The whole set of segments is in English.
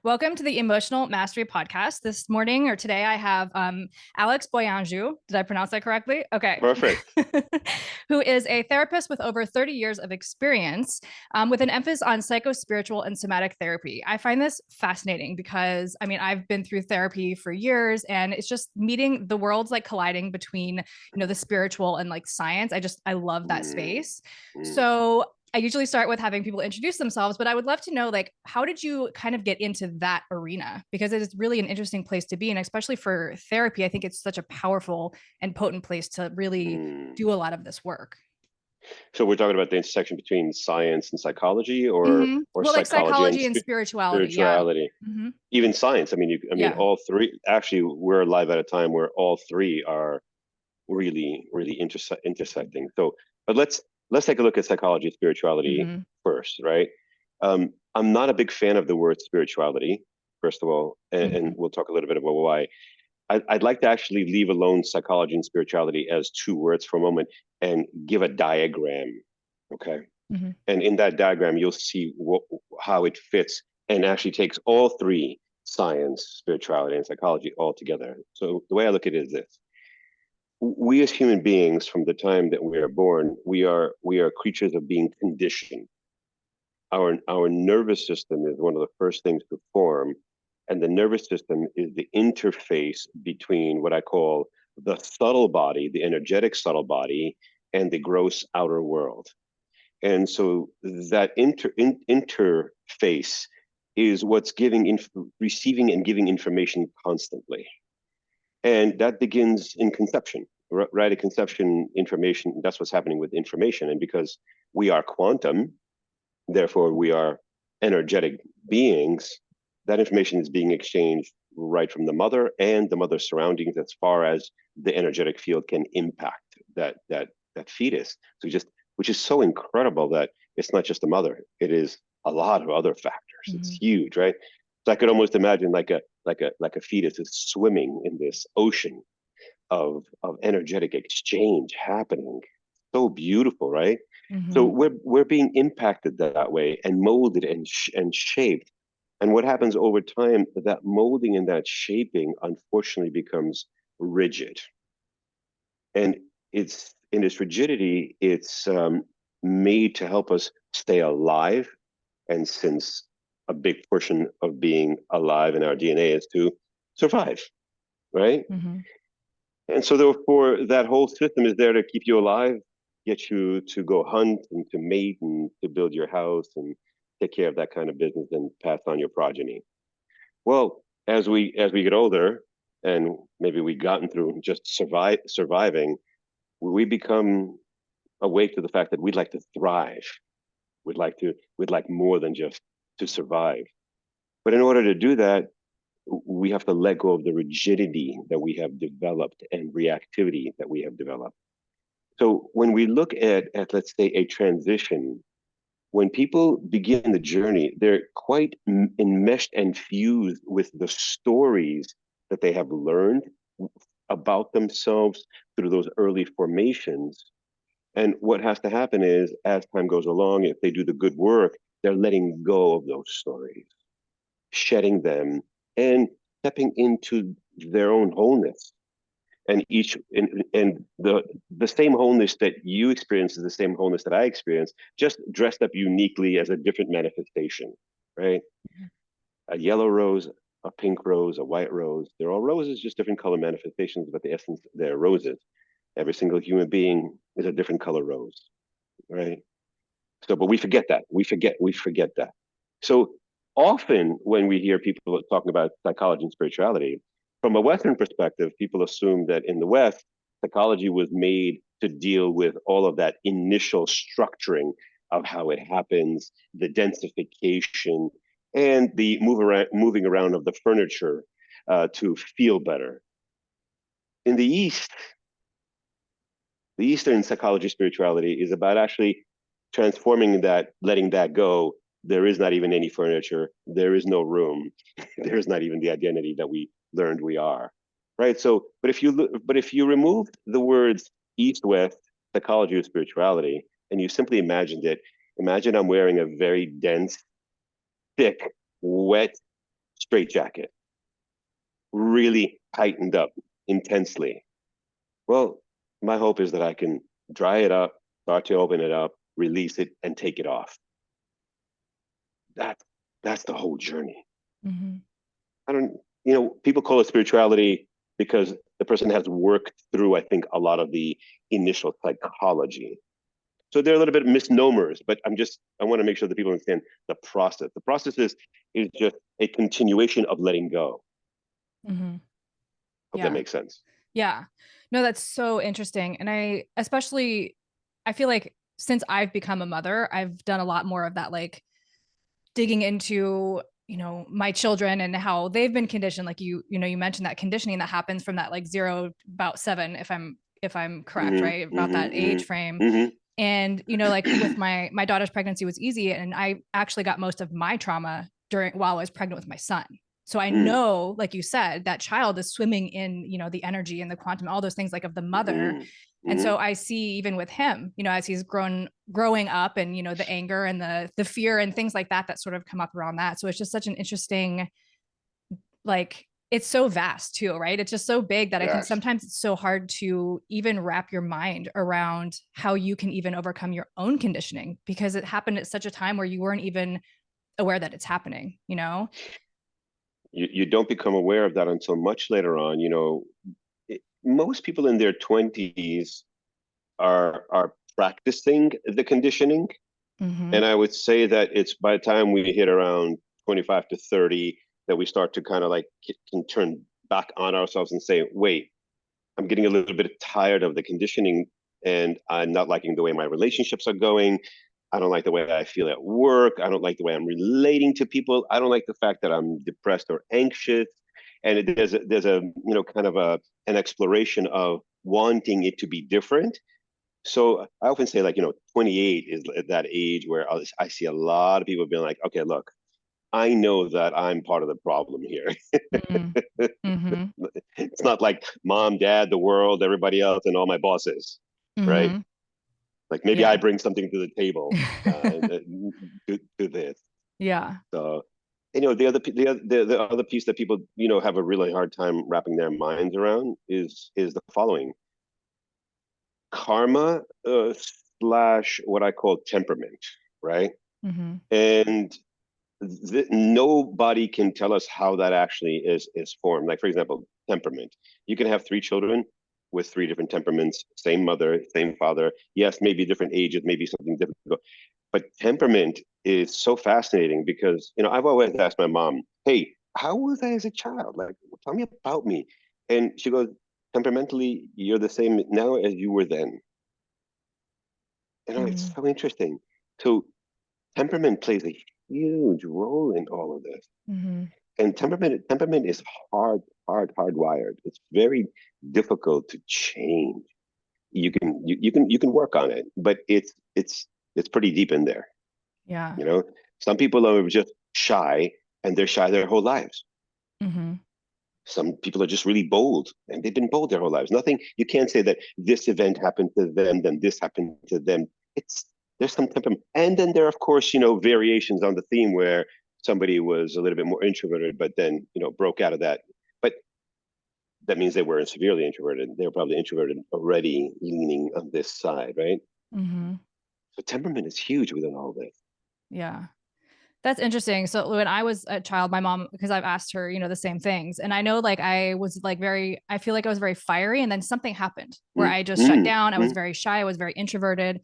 Welcome to the Emotional Mastery Podcast. This morning or today, I have Alex Boianghu. Did I pronounce that correctly? Okay. Perfect. Who is a therapist with over 30 years of experience with an emphasis on psychospiritual and somatic therapy. I find this fascinating because, I've been through therapy for years and it's just meeting the worlds like colliding between, the spiritual and like science. I love that Mm, space. mm. So I usually start with having people introduce themselves, but I would love to know, like, how did you kind of get into that arena? Because it is really an interesting place to be. And especially for therapy, I think it's such a powerful and potent place to really Mm. do a lot of this work. So we're talking about the intersection between science and psychology, or Well, like psychology and psychology and spirituality. Yeah. spirituality, hmm even science. Yeah. All three. Actually, we're live at a time where all three are really intersecting. So, but let's take a look at psychology and spirituality hmm first, right? I'm not a big fan of the word spirituality, first of all, and hmm we'll talk a little bit about why. I'd like to actually leave alone psychology and spirituality as two words for a moment and give a diagram. Okay. hmm And in that diagram, you'll see how it fits and actually takes all three: science, spirituality, and psychology all together. So the way I look at it is this: we as human beings, from the time that we are born, we are creatures of being conditioned. Our nervous system is one of the first things to form, and the nervous system is the interface between what I call the subtle body, the energetic subtle body, and the gross outer world. And so that interface is what's receiving and giving information constantly. And that begins in conception, right? At conception, information, that's what's happening with information. And because we are quantum, therefore we are energetic beings, that information is being exchanged right from the mother and the mother's surroundings as far as the energetic field can impact that fetus. So just which is so incredible that it's not just the mother, it is a lot of other factors. It's hmm huge, right? So I could almost imagine like a fetus is swimming in this ocean of energetic exchange happening. So beautiful, right? So hmm we're being impacted that way and molded and shaped. And what happens over time, that molding and that shaping unfortunately becomes rigid. And it's in its rigidity, it's made to help us stay alive. And since a big portion of being alive in our DNA is to survive, right? hmm And so therefore that whole system is there to keep you alive, get you to go hunt and to mate and to build your house and take care of that kind of business and pass on your progeny. Well, as we get older, and maybe we've gotten through just surviving, we become awake to the fact that we'd like to thrive. We'd like more than just to survive. But in order to do that, we have to let go of the rigidity that we have developed and reactivity that we have developed. So when we look at let's say a transition, when people begin the journey, they're quite enmeshed and fused with the stories that they have learned about themselves through those early formations. And what has to happen is, as time goes along, if they do the good work, they're letting go of those stories, shedding them, and stepping into their own wholeness. And the same wholeness that you experience is the same wholeness that I experience, just dressed up uniquely as a different manifestation, right? A yellow rose, a pink rose, a white rose, they're all roses, just different color manifestations, but the essence, they're roses. Every single human being is a different color rose, right? So, but we forget that. We forget that. So often when we hear people talking about psychology and spirituality, from a Western perspective, people assume that in the West, psychology was made to deal with all of that initial structuring of how it happens, the densification, and the moving around of the furniture to feel better. In the Eastern psychology spirituality is about actually transforming that, letting that go. There is not even any furniture. There is no room. There is not even the identity that we learned we are. Right. So, but if you remove the words East, West, psychology or spirituality, and you simply imagined it, imagine I'm wearing a very dense, thick, wet straitjacket, really tightened up intensely. Well, my hope is that I can dry it up, start to open it up, release it, and take it off. That's the whole journey. Mm-hmm. I don't, people call it spirituality because the person has worked through, I think, a lot of the initial psychology. So they're a little bit misnomers, but I want to make sure that people understand the process. The process is just a continuation of letting go. Mm-hmm. Hope that makes sense. Yeah. No, that's so interesting. And I feel like since I've become a mother, I've done a lot more of that, like digging into, my children and how they've been conditioned. Like you mentioned that conditioning that happens from that like 0 about 7, if I'm correct, Mm-hmm, right? About that mm-hmm, age frame. mm-hmm. And, like with my daughter's pregnancy was easy. And I actually got most of my trauma while I was pregnant with my son. So I know, like you said, that child is swimming in, the energy and the quantum, all those things like of the mother. And so I see even with him, as he's growing up and, the anger and the fear and things like that sort of come up around that. So it's just such an interesting, like, it's so vast too, right? It's just so big that I think Yes. sometimes it's so hard to even wrap your mind around how you can even overcome your own conditioning, because it happened at such a time where you weren't even aware that it's happening, You don't become aware of that until much later on. Most people in their 20s are practicing the conditioning. Mm-hmm. And I would say that it's by the time we hit around 25 to 30 that we start to kind of like can turn back on ourselves and say, wait, I'm getting a little bit tired of the conditioning and I'm not liking the way my relationships are going. I don't like the way I feel at work. I don't like the way I'm relating to people. I don't like the fact that I'm depressed or anxious. And there's a kind of an exploration of wanting it to be different. So I often say, like, 28 is that age where I see a lot of people being like, okay, look, I know that I'm part of the problem here. Mm-hmm. It's not like mom, dad, the world, everybody else, and all my bosses, right? Mm-hmm. Like maybe I Yeah. bring something to the table to this. Yeah. So, the other piece that people have a really hard time wrapping their minds around is the following: karma slash what I call temperament, right? Mm-hmm. And nobody can tell us how that actually is formed. Like, for example, temperament. You can have 3 children with 3 different temperaments, same mother, same father. Yes, maybe different ages, maybe something different. But temperament is so fascinating because I've always asked my mom, "Hey, how was I as a child? Like, tell me about me." And she goes, "Temperamentally, you're the same now as you were then." It's Mm-hmm. so interesting. So temperament plays a huge role in all of this. Mm-hmm. And temperament is hardwired. It's very difficult to change. You can work on it, but it's pretty deep in there. Yeah. You know, some people are just shy and they're shy their whole lives. Mm-hmm. Some people are just really bold and they've been bold their whole lives. Nothing, you can't say that this event happened to them, then this happened to them. There's some temperament. And then there are, of course, variations on the theme where somebody was a little bit more introverted, but then, broke out of that. But that means they weren't severely introverted. They were probably introverted already leaning on this side, right? Mm-hmm. So temperament is huge within all this. Yeah. That's interesting. So when I was a child, my mom, because I've asked her, the same things. And I know like I feel like I was very fiery. And then something happened where Mm, I just shut mm, down. I was mm. very shy. I was very introverted.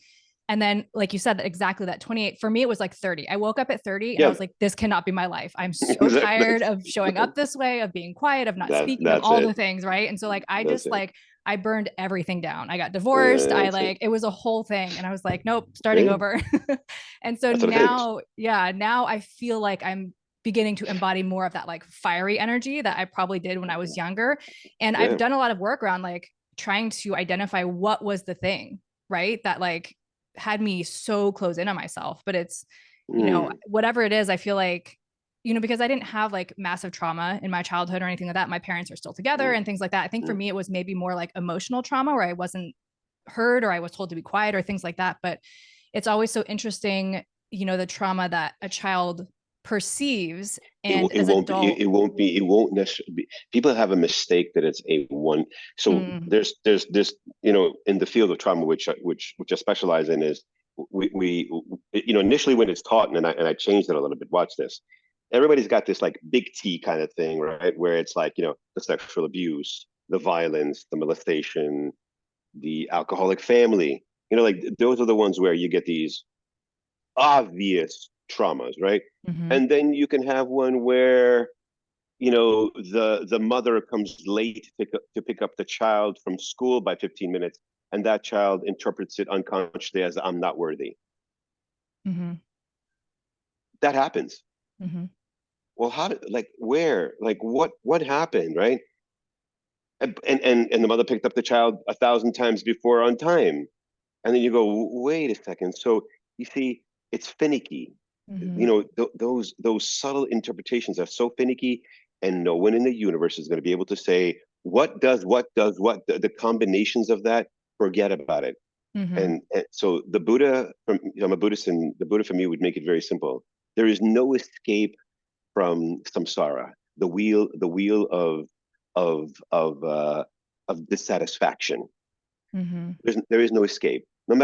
And then, like you said, exactly that 28, for me, it was like 30. I woke up at 30 and I Yeah, was like, this cannot be my life. I'm so tired that's of showing up this way, of being quiet, of not speaking, of that's all it. the things. Right. And so like, That's it. I burned everything down. I got divorced. That's it. It was a whole thing. And I was like, nope, starting See, over. And so that's what it takes. now, yeah, now I feel like I'm beginning to embody more of that like fiery energy that I probably did when I was younger. And I've Yeah. done a lot of work around like trying to identify what was the thing, right? That like had me so close in on myself. But it's, Mm, whatever it is, I feel like, because I didn't have like massive trauma in my childhood or anything like that. My parents are still together mm, and things like that. I think for mm, me, it was maybe more like emotional trauma where I wasn't heard or I was told to be quiet or things like that. But it's always so interesting, the trauma that a child perceives, It, and it as won't be, adult. it won't necessarily be, people have a mistake that it's a one. So Mm, there's this, you know, in the field of trauma, which I specialize in, is we you know, initially when it's taught, and I changed it a little bit, watch this. Everybody's got this like big T kind of thing, right? Where it's like, you know, the sexual abuse, the violence, the molestation, the alcoholic family, you know, like those are the ones where you get these obvious traumas, right? mm-hmm, And then you can have one where, you know, the mother comes late to pick up the child from school by 15 minutes, and that child interprets it unconsciously as I'm not worthy. mm-hmm, That happens. mm-hmm, Well, how did, like, where, like, what happened, right? And the mother picked up the child 1,000 times before on time, and then you go, wait a second. So you see, it's finicky. mm-hmm, You know, those subtle interpretations are so finicky, and no one in the universe is going to be able to say what the combinations of that. Forget about it. mm-hmm, And so the Buddha, from, you know, I'm a Buddhist, and the Buddha for me would make it very simple. There is no escape from samsara, the wheel of dissatisfaction. mm-hmm. There is no escape. No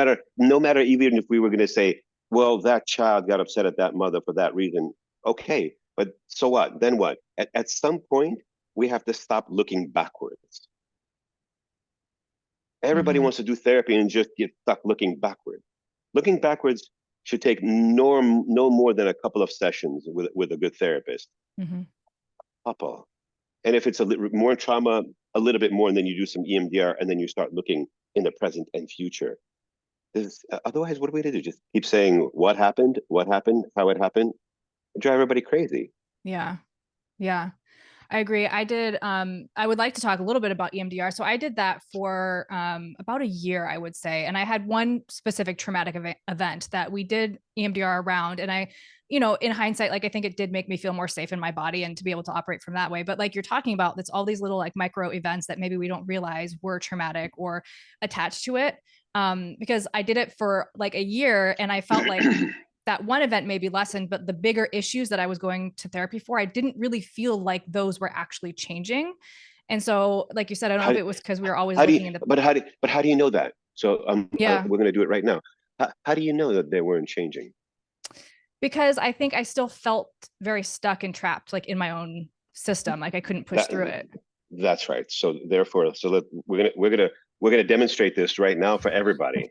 matter even if we were going to say, well, that child got upset at that mother for that reason. Okay, but so what? Then what? At some point, we have to stop looking backwards. Everybody Mm-hmm. wants to do therapy and just get stuck looking backward. Looking backwards should take no more than a couple of sessions with a good therapist. Mm-hmm. Couple. And if it's more trauma, a little bit more, and then you do some EMDR, and then you start looking in the present and future. Otherwise, what are we to do? Just keep saying what happened, how it happened, and drive everybody crazy. Yeah. Yeah. I agree. I would like to talk a little bit about EMDR. So I did that for about a year, I would say. And I had one specific traumatic event that we did EMDR around. And in hindsight, like I think it did make me feel more safe in my body and to be able to operate from that way. But like you're talking about, that's all these little like micro events that maybe we don't realize were traumatic or attached to it. Because I did it for like a year and I felt like that one event maybe lessened, but the bigger issues that I was going to therapy for, I didn't really feel like those were actually changing. And so, like you said, I don't know how, if it was because we were always how do looking you, into, but how do you know that? So yeah, we're going to do it right now. How do you know that they weren't changing? because I think I still felt very stuck and trapped, like in my own system. Like I couldn't push That through it. that's right. So therefore, we're gonna demonstrate this right now for everybody.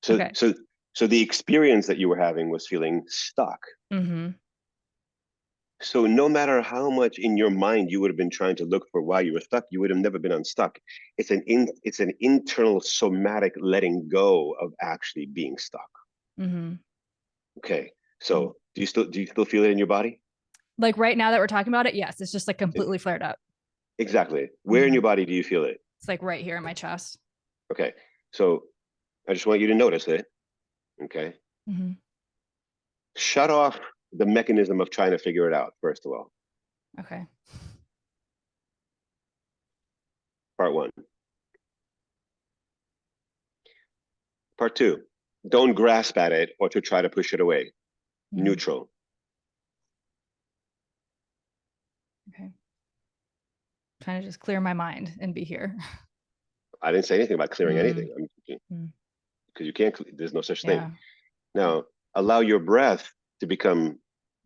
So Okay. so so the experience that you were having was feeling stuck. Mm-hmm. So no matter how much in your mind you would have been trying to look for why you were stuck, you would have never been unstuck. It's an internal somatic letting go of actually being stuck. Mm-hmm. Okay. So do you still feel it in your body? Like right now that we're talking about it, yes, it's just like completely flared up. Exactly. Where in Mm-hmm. your body do you feel it? It's like right here in my chest. Okay. So I just want you to notice it. Okay. Mm-hmm. Shut off the mechanism of trying to figure it out, first of all. Okay. Part one. Part two, don't grasp at it or to try to push it away. Mm-hmm. Neutral. Okay. Trying to just clear my mind and be here. I didn't say anything about clearing Mm, anything because mm, you can't, there's no such thing. yeah. Now, allow your breath to become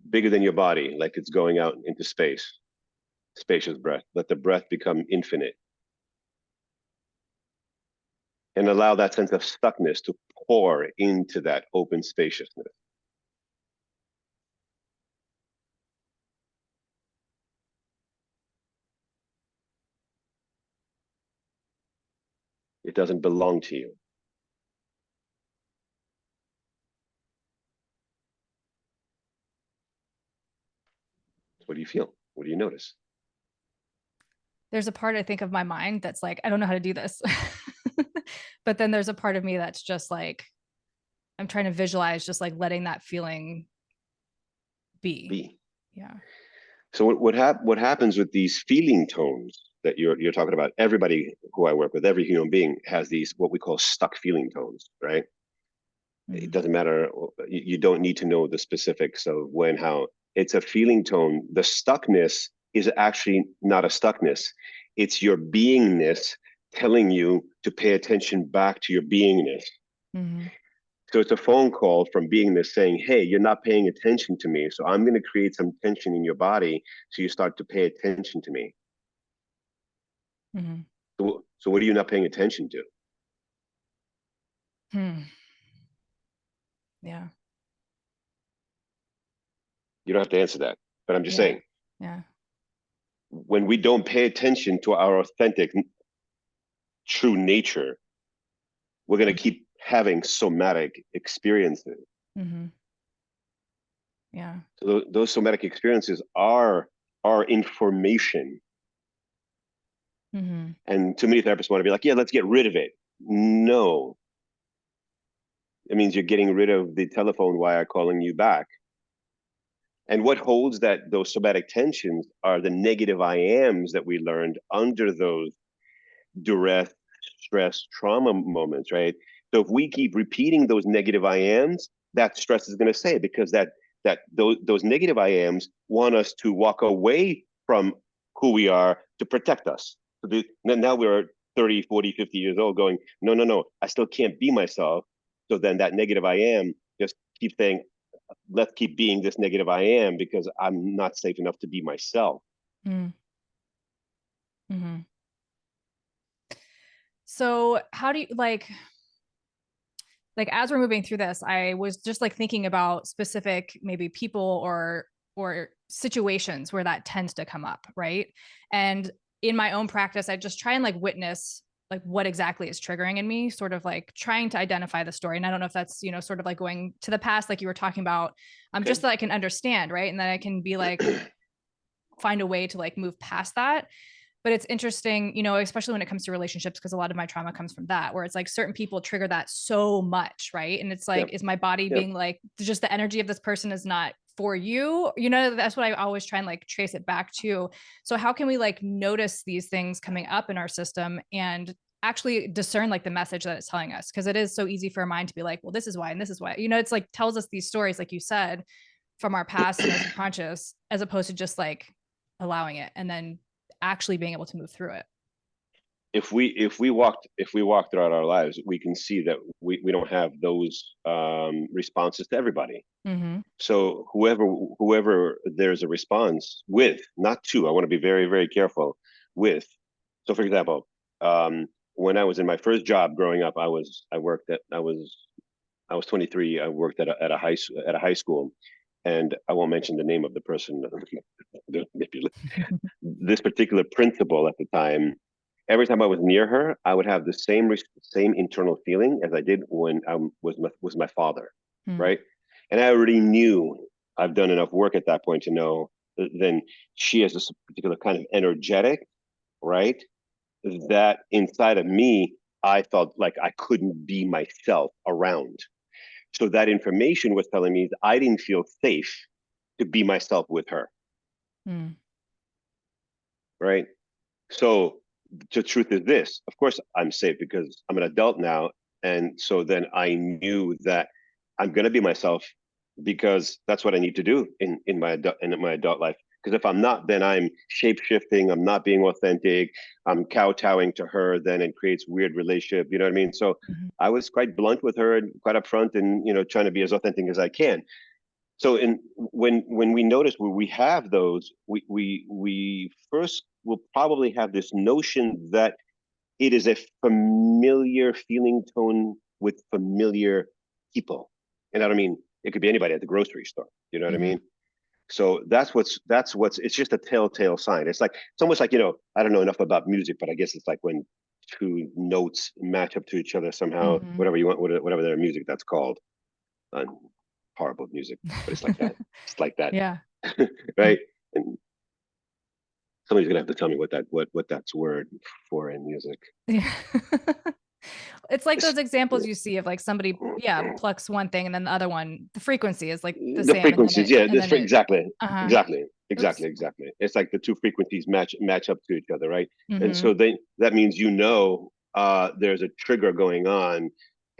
bigger than your body, like it's going out into space, spacious breath. Let the breath become infinite and allow that sense of stuckness to pour into that open spaciousness. It doesn't belong to you. What do you feel? What do you notice? There's a part I think of my mind that's like, I don't know how to do this. But then there's a part of me that's just like, I'm trying to visualize just like letting that feeling be. Be. Yeah. So what happens with these feeling tones that you're talking about? Everybody who I work with, every human being has these what we call stuck feeling tones, right? It Mm-hmm. doesn't matter. You don't need to know the specifics of when, how. It's a feeling tone. The stuckness is actually not a stuckness. It's your beingness telling you to pay attention back to your beingness. Mm-hmm. So it's a phone call from beingness saying, hey, you're not paying attention to me. So I'm going to create some tension in your body. So you start to pay attention to me. Mm-hmm. So what are you not paying attention to? Hmm. Yeah. You don't have to answer that. But I'm just Yeah. saying, Yeah. when we don't pay attention to our authentic, true nature, we're going to keep having somatic experiences. Mm-hmm. Yeah. So those somatic experiences are information. Mm-hmm. And too many therapists want to be like, yeah, let's get rid of it. No, it means you're getting rid of the telephone wire calling you back. And what holds those somatic tensions are the negative I ams that we learned under those duress, stress, trauma moments, right? So if we keep repeating those negative I ams, that stress is going to stay because those negative I ams want us to walk away from who we are to protect us. So now we're 30, 40, 50 years old going, no, no, no, I still can't be myself. So then that negative I am just keeps saying, let's keep being this negative I am because I'm not safe enough to be myself. Mm-hmm. So how do you like as we're moving through this, I was just like thinking about specific maybe people or situations where that tends to come up, right? And in my own practice, I just try and like witness like what exactly is triggering in me, sort of like trying to identify the story. And I don't know if that's, sort of like going to the past, like you were talking about, Okay. just so that I can understand, right? And then I can be like, find a way to like move past that. But it's interesting, especially when it comes to relationships, because a lot of my trauma comes from that, where it's like certain people trigger that so much, right? And it's like, Yep. is my body Yep. being like, just the energy of this person is not for you? That's what I always try and like trace it back to. So how can we like notice these things coming up in our system and actually discern like the message that it's telling us? Because it is so easy for our mind to be like, well, this is why, and this is why, it's like tells us these stories, like you said, from our past and our subconscious, as opposed to just like allowing it and then actually being able to move through it. If we walk throughout our lives, we can see that we don't have those responses to everybody. Mm-hmm. So whoever there's a response with, not to, I want to be very, very careful with. So for example, when I was in my first job growing up, I was 23. I worked at a high school, and I won't mention the name of the person. This particular principal at the time, every time I was near her, I would have the same internal feeling as I did when I was my father, Mm-hmm. right? And I already knew, I've done enough work at that point to know then she has this particular kind of energetic, right? That inside of me, I felt like I couldn't be myself around. So that information was telling me that I didn't feel safe to be myself with her, Mm-hmm. right? So the truth is this: of course, I'm safe because I'm an adult now, and so then I knew that I'm going to be myself because that's what I need to do in my adult life. Because if I'm not, then I'm shape shifting. I'm not being authentic. I'm kowtowing to her. Then it creates weird relationship. You know what I mean? So Mm-hmm. I was quite blunt with her and quite upfront, and trying to be as authentic as I can. So when we notice where we have those, we first will probably have this notion that it is a familiar feeling tone with familiar people. And I don't mean it could be anybody at the grocery store. You know what I Mm-hmm. mean? So that's it's just a telltale sign. It's almost like, I don't know enough about music, but I guess it's like when two notes match up to each other somehow, Mm-hmm. whatever you want, whatever their music that's called. Horrible music, but it's like that. It's like that, Yeah. right? And somebody's gonna have to tell me what that's word for in music. Yeah. It's like It's, those examples you see of like somebody, yeah, plucks one thing and then the other one, the frequency is like the the same. frequencies, yeah, exactly, Uh-huh. exactly, Oops. exactly, exactly. It's like the two frequencies match up to each other, right? And Mm-hmm. so that means, there's a trigger going on,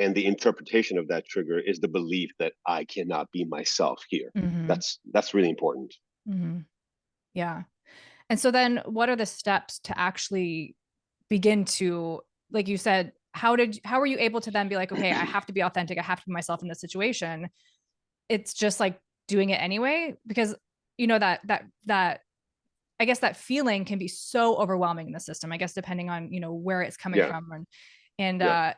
And the interpretation of that trigger is the belief that I cannot be myself here. That's really important. Yeah. And so then what are the steps to actually begin to, like you said, how were you able to then be like, okay, I have to be authentic, I have to be myself in this situation? It's just like doing it anyway, because that I guess that feeling can be so overwhelming in the system, I guess, depending on, where it's coming Yeah. from, and Yeah.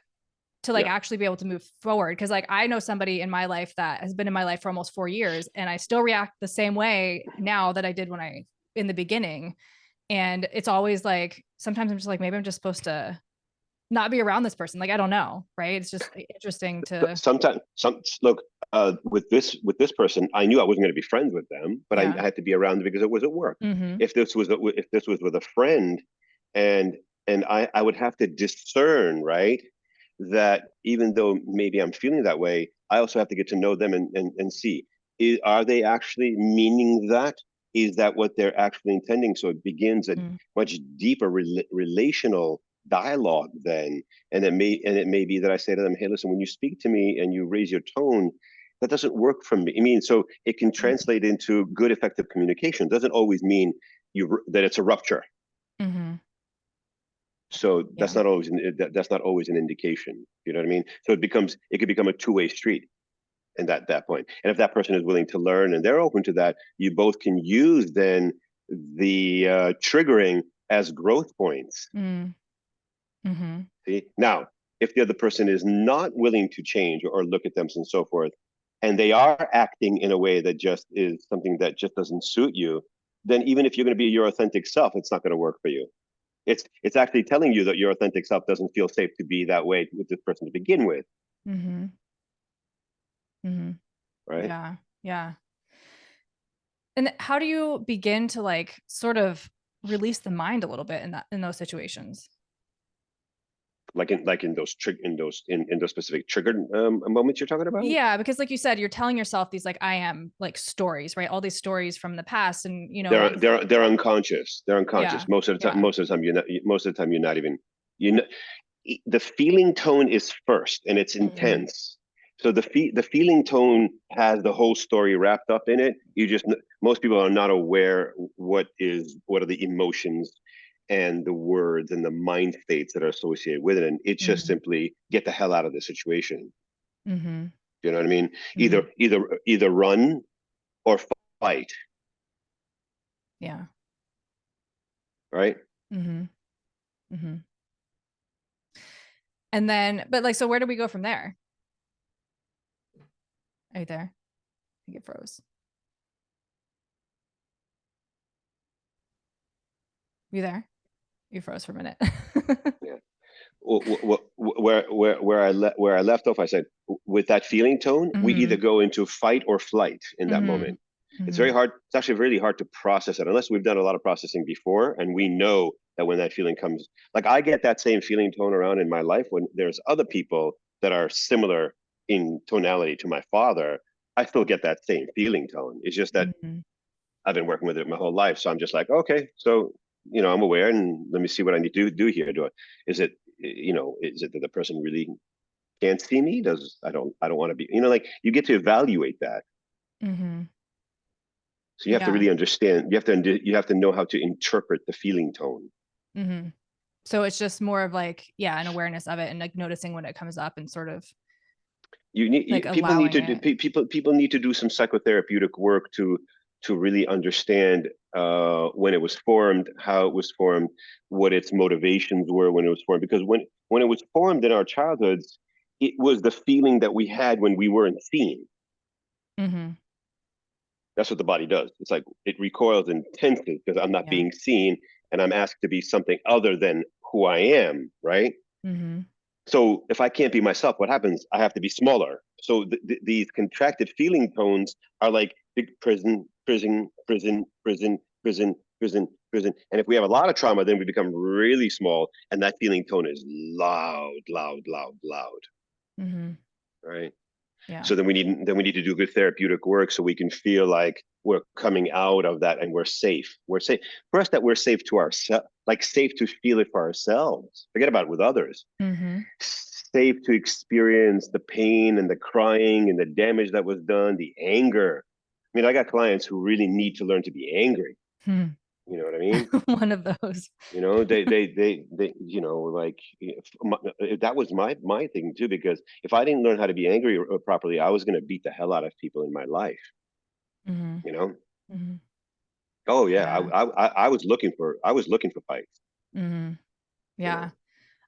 to like Yeah. actually be able to move forward. Cause like I know somebody in my life that has been in my life for almost 4 years, and I still react the same way now that I did in the beginning. And it's always like, sometimes I'm just like, maybe I'm just supposed to not be around this person. Like, I don't know. Right. It's just interesting to, Sometimes, look, with this person, I knew I wasn't going to be friends with them, but I yeah. had to be around them because it was at work. Mm-hmm. If this was with a friend, and I would have to discern, right, that even though maybe I'm feeling that way, I also have to get to know them and see, are they actually meaning that? Is that what they're actually intending? So it begins a much deeper relational dialogue then. And it may be that I say to them, hey, listen, when you speak to me and you raise your tone, that doesn't work for me. I mean, so it can translate into good, effective communication. It doesn't always mean that it's a rupture. Mm-hmm. So Yeah. that's not always an indication. You know what I mean? So it could become a two-way street in that point. And if that person is willing to learn and they're open to that, you both can use then the triggering as growth points. Mm-hmm. See? Now, if the other person is not willing to change or look at them and so forth, and they are acting in a way that just is something that just doesn't suit you, then even if you're going to be your authentic self, it's not going to work for you. It's actually telling you that your authentic self doesn't feel safe to be that way with this person to begin with. Mm-hmm. Mm-hmm. Right? Yeah. Yeah. And how do you begin to like sort of release the mind a little bit in those situations? In those specific triggered moments you're talking about. Yeah, because like you said, you're telling yourself these like I am like stories, right? All these stories from the past, and They're unconscious. They're unconscious yeah, most of the time. yeah, Most of the time you're not even you know the feeling tone is first and it's mm-hmm. intense. So the feeling tone has the whole story wrapped up in it. Most people are not aware what are the emotions and the words and the mind states that are associated with it, and it's just Mm-hmm. simply get the hell out of the situation. Mm-hmm. You know what I mean? Mm-hmm. Either run or fight, Yeah. right? Mm-hmm. Mm-hmm. And then, but like, so where do we go from there? Are you there? I think it froze. You there? You froze for a minute. Yeah. Where I left off, I said with that feeling tone, we either Mm-hmm. go into fight or flight in that Mm-hmm. moment. It's Mm-hmm. very hard. It's actually really hard to process it unless we've done a lot of processing before, and we know that when that feeling comes, like I get that same feeling tone around in my life when there's other people that are similar in tonality to my father. I still get that same feeling tone. It's just that Mm-hmm. I've been working with it my whole life, so I'm just like, okay, so I'm aware, and let me see what I need to do here. Is it is it that the person really can't see me? I don't want to be, like you get to evaluate that. Mm-hmm. So you have to Yeah. really understand. You have to know how to interpret the feeling tone. Mm-hmm. So it's just more of like, yeah, an awareness of it and like noticing when it comes up and sort of like People need allowing to do it. people need to do some psychotherapeutic work to really understand when it was formed, how it was formed, what its motivations were when it was formed. Because when it was formed in our childhoods, it was the feeling that we had when we weren't seen. Mm-hmm. That's what the body does. It's like it recoils and tenses because I'm not Yeah. being seen and I'm asked to be something other than who I am, right? Mm-hmm. So if I can't be myself, what happens? I have to be smaller. So these contracted feeling tones are like big prison, prison, prison, prison, prison, prison, prison. And if we have a lot of trauma, then we become really small, and that feeling tone is loud, loud, loud, loud. Mm-hmm. Right. Yeah. So then we need to do good therapeutic work so we can feel like we're coming out of that and we're safe. We're safe. First, that we're safe to ourselves, like safe to feel it for ourselves. Forget about it with others. Mm-hmm. safe to experience the pain and the crying and the damage that was done, the anger. I mean, I got clients who really need to learn to be angry. Hmm. You know what I mean? One of those. You know, they you know, like that was my thing too, because if I didn't learn how to be angry properly, I was going to beat the hell out of people in my life. Hmm. You know? Hmm. Oh yeah, Yeah. I was looking for fights. Hmm. You Yeah. know?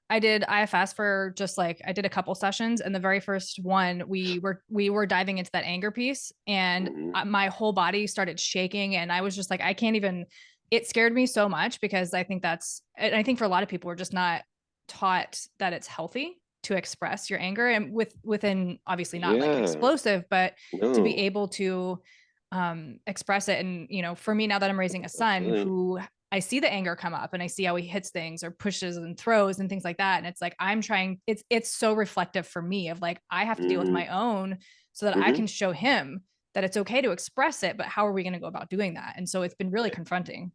I did IFS for just like I did a couple sessions, and the very first one we were diving into that anger piece, and Hmm. my whole body started shaking, and I was just like I can't even. It scared me so much because I think and I think for a lot of people we're just not taught that it's healthy to express your anger, and within obviously not like Yeah. explosive, but to be No. able to express it. And for me, now that I'm raising a son Absolutely. who I see the anger come up and I see how he hits things or pushes and throws and things like that. And it's like I'm trying, it's so reflective for me of like I have to deal with Hmm. my own so that I Hmm. can show him that it's okay to express it, but how are we going to go about doing that? And so it's been really confronting.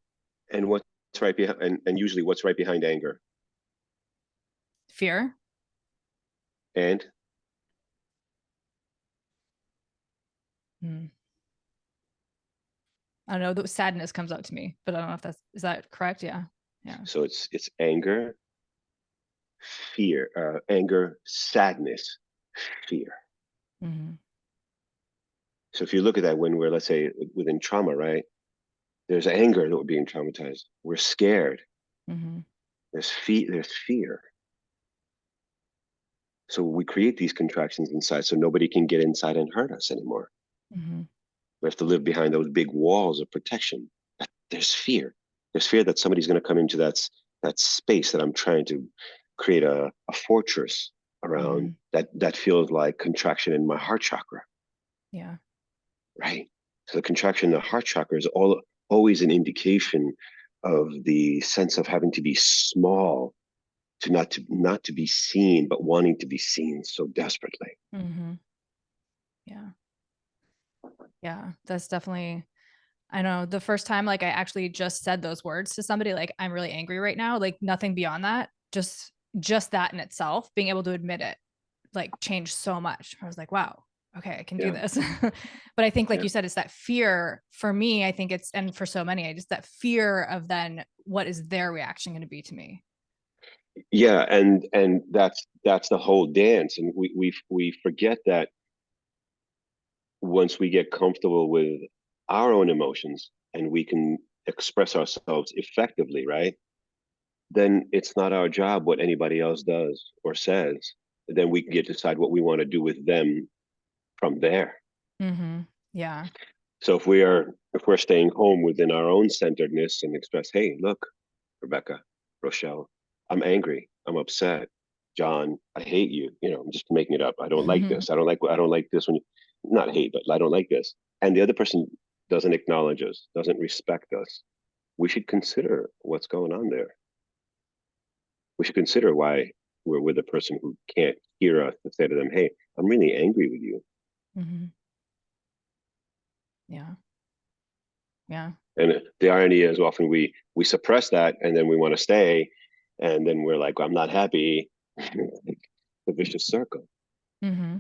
And what's right behind, and usually what's right behind anger? Fear. And Hmm. I don't know. The sadness comes up to me, but I don't know if is that correct? Yeah. Yeah. so it's anger, fear, anger, sadness, fear. Hmm. So if you look at that, when we're, let's say, within trauma, right? There's anger that we're being traumatized. We're scared. Hmm. There's fear. So we create these contractions inside so nobody can get inside and hurt us anymore. Hmm. We have to live behind those big walls of protection. There's fear. There's fear that somebody's going to come into that space that I'm trying to create a fortress around, Hmm. that feels like contraction in my heart chakra, Yeah. right? So the contraction in the heart chakra is always an indication of the sense of having to be small, to not to be seen, but wanting to be seen so desperately. Hmm. Yeah. Yeah. That's definitely, I know the first time like I actually just said those words to somebody, like I'm really angry right now, like nothing beyond that, just that in itself, being able to admit it, like changed so much. I was like, wow, okay, I can do Yeah, this. But I think like yeah, you said, it's that fear for me, I think it's, and for so many, I just that fear of then what is their reaction going to be to me. yeah, and that's the whole dance, and we forget that once we get comfortable with our own emotions and we can express ourselves effectively, right? Then it's not our job what anybody else does or says. Then we can get to decide what we want to do with them from there. Mm-hmm. Yeah. So if we're staying home within our own centeredness and express, hey, look, Rebecca, Rochelle, I'm angry, I'm upset. John, I hate you. I'm just making it up. I don't like this. I don't like this when you not hate, but I don't like this. And the other person doesn't acknowledge us, doesn't respect us. We should consider what's going on there. We should consider why we're with a person who can't hear us to say to them, hey, I'm really angry with you. Mm-hmm. Yeah. Yeah. And the irony is often we suppress that and then we want to stay and then we're like, I'm not happy. The vicious circle. Mm-hmm.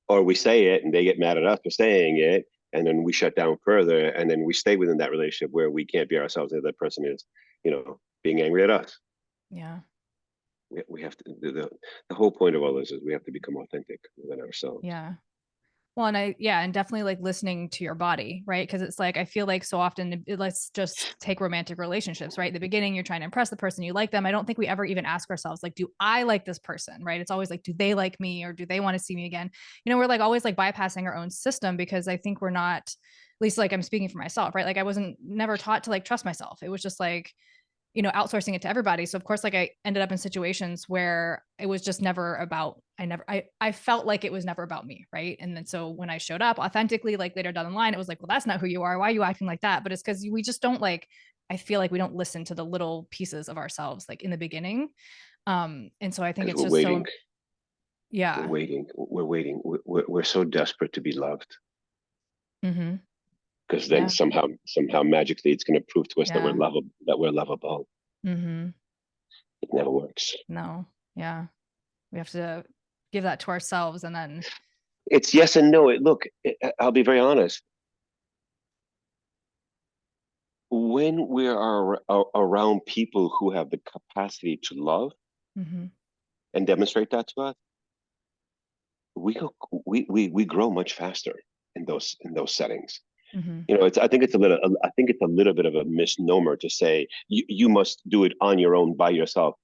Or we say it and they get mad at us for saying it, and then we shut down further, and then we stay within that relationship where we can't be ourselves, and the other person is, being angry at us. Yeah. We have to, the whole point of all this is we have to become authentic within ourselves. Yeah. Well, and definitely like listening to your body, right? Because it's like I feel like so often, let's just take romantic relationships, right? At the beginning, you're trying to impress the person, you like them. I don't think we ever even ask ourselves, like, do I like this person, right? It's always like, do they like me or do they want to see me again? We're like always like bypassing our own system because I think we're not, at least like I'm speaking for myself, right? Like I wasn't never taught to like trust myself. It was just like, outsourcing it to everybody. So of course, like I ended up in situations where it was just never about, I felt like it was never about me. Right. And then so when I showed up authentically, like later down the line, it was like, well, that's not who you are. Why are you acting like that? But it's because we just don't like, I feel like we don't listen to the little pieces of ourselves like in the beginning. And so I think Because it's we're just waiting, so, we're yeah. waiting, we're waiting, we're so desperate to be loved, Mm-hmm. because then Yeah. somehow magically it's going to prove to us that we're Yeah. lovable, that we're lovable. Mm-hmm. It never works. No. Yeah. We have to give that to ourselves and then. It's yes and no. I'll be very honest. When we are around people who have the capacity to love Mm-hmm. and demonstrate that to us, we grow much faster in those settings. Mm-hmm. I think it's a little bit of a misnomer to say you must do it on your own by yourself.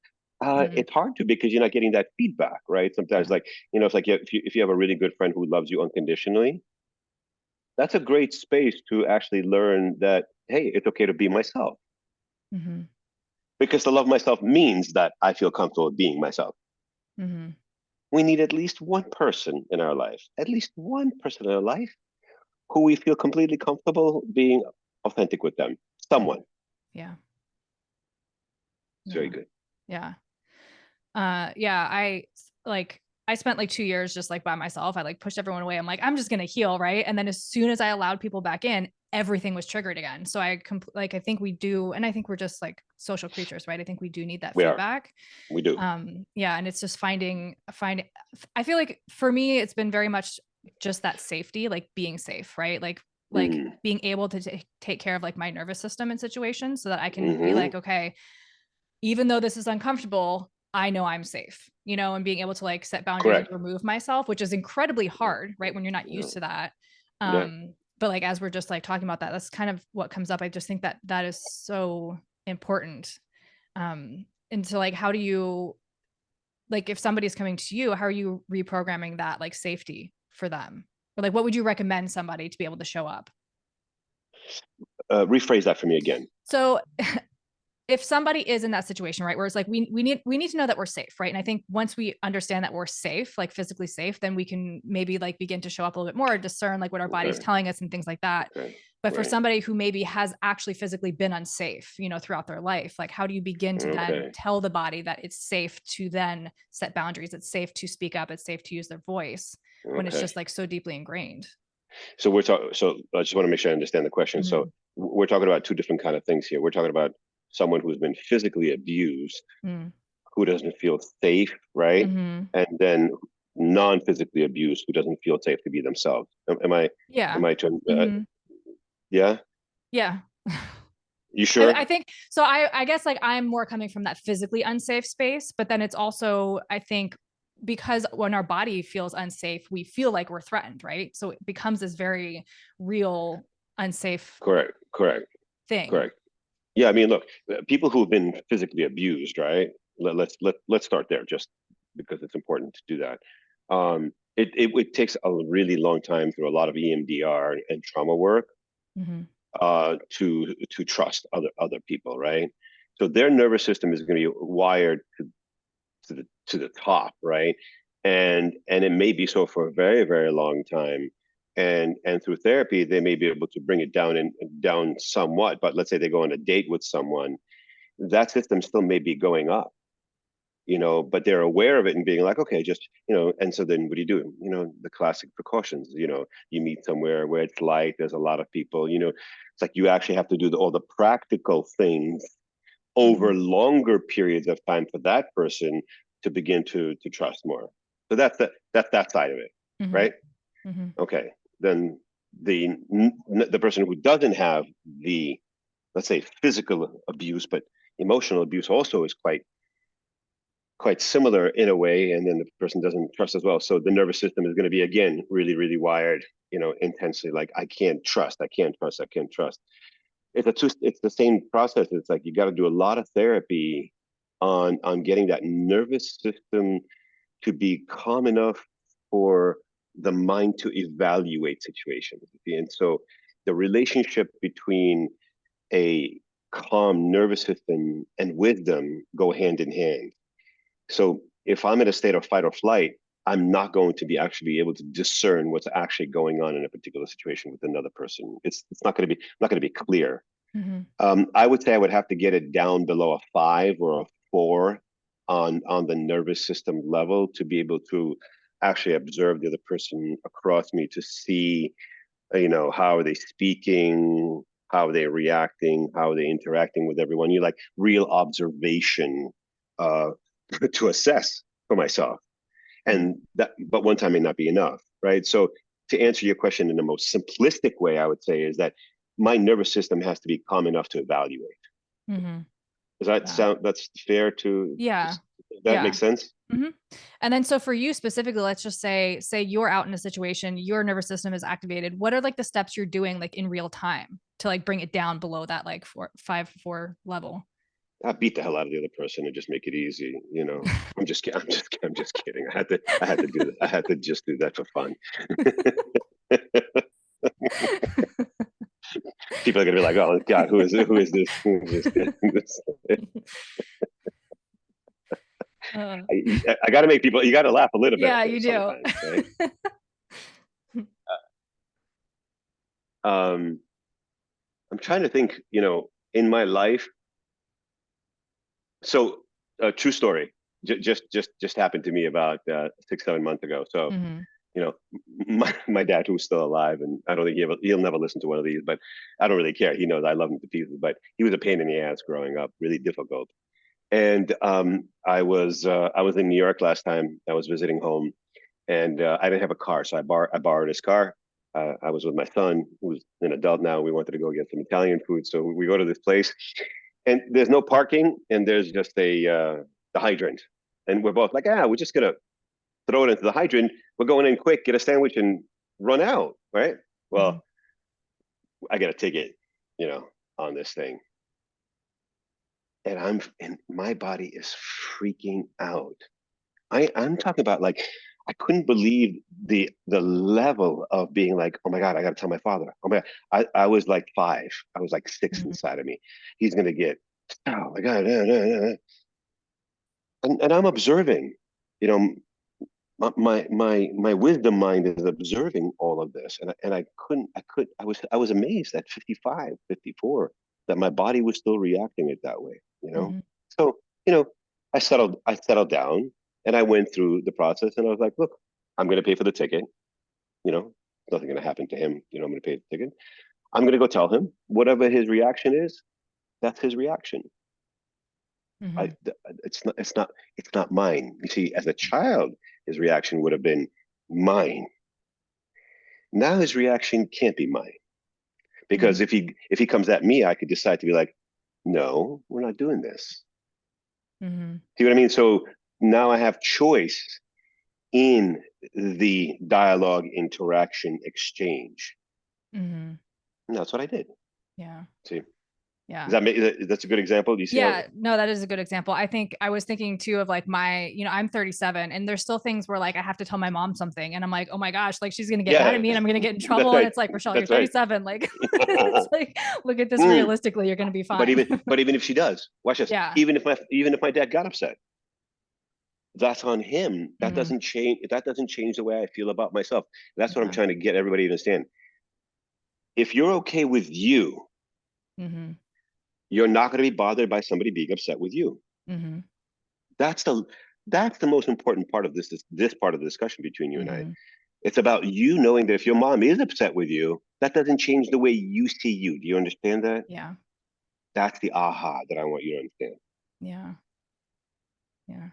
Mm-hmm. It's hard to because you're not getting that feedback, right? Sometimes, Yeah. like, it's like if you have a really good friend who loves you unconditionally, that's a great space to actually learn that, hey, it's okay to be myself. Mm-hmm. Because to love myself means that I feel comfortable being myself. Mm-hmm. We need at least one person in our life, at least one person in our life who we feel completely comfortable being authentic with them. Mm-hmm. Someone. Yeah. It's very Yeah. good. Yeah. Yeah, I spent like 2 years just like by myself. I like pushed everyone away. I'm like, I'm just gonna heal, right? And then as soon as I allowed people back in, everything was triggered again. So I think we do, and I think we're just like social creatures, right? I think we do need that We are. feedback. We do. Yeah, and it's just find. I feel like for me, it's been very much just that safety, like being safe, right? Like Mm. being able to take care of like my nervous system in situations so that I can be Hmm. like, okay, even though this is uncomfortable, I know I'm safe, and being able to like set boundaries and Correct. remove myself, which is incredibly Yeah. hard, right? When you're not Yeah. used to that. Yeah. But like, as we're just like talking about that, that's kind of what comes up. I just think that that is so important. And so like, how do you, like, if somebody's coming to you, how are you reprogramming that like safety for them? Or like, what would you recommend somebody to be able to show up? Rephrase that for me again. So if somebody is in that situation, right, where it's like we need to know that we're safe, right? And I think once we understand that we're safe, like physically safe, then we can maybe like begin to show up a little bit more, discern like what our body's Okay. telling us and things like that. Okay. But for Right. somebody who maybe has actually physically been unsafe, throughout their life, like how do you begin to then Okay. tell the body that it's safe to then set boundaries? It's safe to speak up. It's safe to use their voice when it's Okay. just like so deeply ingrained. So we're talking. So I just want to make sure I understand the question. So Mm-hmm. we're talking about two different kind of things here. We're talking about someone who's been physically abused, who doesn't feel safe, right? Mm-hmm. And then non-physically abused, who doesn't feel safe to be themselves. Am I? Yeah. Am I? Trying, Mm-hmm. yeah. Yeah. You I sure? think so. I guess like I'm more coming from that physically unsafe space, but then it's also, I think, because when our body feels unsafe, we feel like we're threatened, right? So it becomes this very real, unsafe Correct. Correct. thing. Correct. Yeah. I mean, look, people who've been physically abused, right? Let's start there, just because it's important to do that. It takes a really long time through a lot of EMDR and trauma work Mm-hmm. to trust other people, right? So their nervous system is going to be wired to the top, right? And it may be so for a very, very long time. And through therapy, they may be able to bring it down and down somewhat. But let's say they go on a date with someone, that system still may be going up, but they're aware of it and being like, okay, just, and so then what do you do? The classic precautions, you meet somewhere where it's light, there's a lot of people, it's like you actually have to do all the practical things over Mm-hmm. longer periods of time for that person to begin to trust more. So that's that side of it, Mm-hmm. right? Mm-hmm. Okay, then the person who doesn't have the, let's say, physical abuse, but emotional abuse also is quite similar in a way, and then the person doesn't trust as well. So the nervous system is going to be again really, really wired, intensely. Like I can't trust, I can't trust, I can't trust. It's the same process. It's like you got to do a lot of therapy on getting that nervous system to be calm enough for the mind to evaluate situations. And so the relationship between a calm nervous system and wisdom go hand in hand. So if I'm in a state of fight or flight, I'm not going to be actually able to discern what's actually going on in a particular situation with another person. It's not going to be clear. Mm-hmm. I would say I would have to get it down below a 5 or a 4 on the nervous system level to be able to actually observe the other person across me to see, how are they speaking, how are they reacting, how are they interacting with everyone. You like real observation uh, to assess for myself. And that, but one time may not be enough, right? So to answer your question in the most simplistic way, I would say is that my nervous system has to be calm enough to evaluate. Mm-hmm. Does that sound, that's fair to, Yeah. that makes sense? Mm-hmm. And then, so for you specifically, let's just say you're out in a situation, your nervous system is activated. What are like the steps you're doing like in real time to like bring it down below that like 4 level? I beat the hell out of the other person and just make it easy. You know, I'm just kidding. I'm just kidding. I had to do that. I had to just do that for fun. People are gonna be like, "Oh God, who is it? Who is this? Who is this?" I got to make people. You got to laugh a little bit Yeah, at you this do. sometimes, right? Um, I'm trying to think. You know, in my life. So, true story. Just happened to me about 6, 7 months ago. So, Mm-hmm. you know, my dad, who's still alive, and I don't think he'll never listen to one of these, but I don't really care. He knows I love him to pieces, but he was a pain in the ass growing up, really difficult. And I was in New York last time. I was visiting home, and I didn't have a car, so I borrowed his car. I was with my son, who's an adult now. We wanted to go get some Italian food, so we go to this place, and there's no parking, and there's just the hydrant, and we're both like, we're just gonna throw it into the hydrant. We're going in quick, get a sandwich, and run out, right? Mm-hmm. Well, I got a ticket, you know, on this thing, and my body is freaking out. I'm talking about like I couldn't believe the level of being like, oh my God, I got to tell my father. Oh my God. I was like 5. I was like 6 Mm-hmm. inside of me. He's gonna get, oh my God, and I'm observing, you know, my wisdom mind is observing all of this, and I was amazed at 55, 54 that my body was still reacting it that way, you know. Mm-hmm. So, you know, I settled down, and I went through the process, and I was like, look, I'm going to pay for the ticket, you know, nothing going to happen to him, you know, I'm going to pay the ticket. I'm going to go tell him whatever his reaction is, that's his reaction. Mm-hmm. I, it's not mine. You see, as a child, his reaction would have been mine. Now his reaction can't be mine, because Mm-hmm. if he comes at me, I could decide to be like, no, we're not doing this. Mm-hmm. See what I mean? So now I have choice in the dialogue, interaction, exchange. Mm-hmm. And that's what I did. Yeah. See, Yeah. that's a good example? Do you see how? Yeah, no, that is a good example. I think I was thinking too of like I'm 37 and there's still things where like I have to tell my mom something and I'm like, oh my gosh, like she's gonna get mad Yeah, at me and I'm gonna get in that's trouble. And right. it's like, Rochelle, you're That's right. 37. Like it's like, look at this Mm. realistically, you're gonna be But fine. even if she does, watch this. Yeah. Even if my dad got upset, that's on him. Mm-hmm. That doesn't change the way I feel about myself. That's what I'm Yeah. trying to get everybody to understand. If you're okay with you, Mm-hmm. you're not going to be bothered by somebody being upset with you. Mm-hmm. That's the that's the most important part of this part of the discussion between you and I. Mm-hmm. It's about you knowing that if your mom is upset with you, that doesn't change the way you see you. Do you understand that? Yeah. That's the aha that I want you to understand. Yeah. Yeah.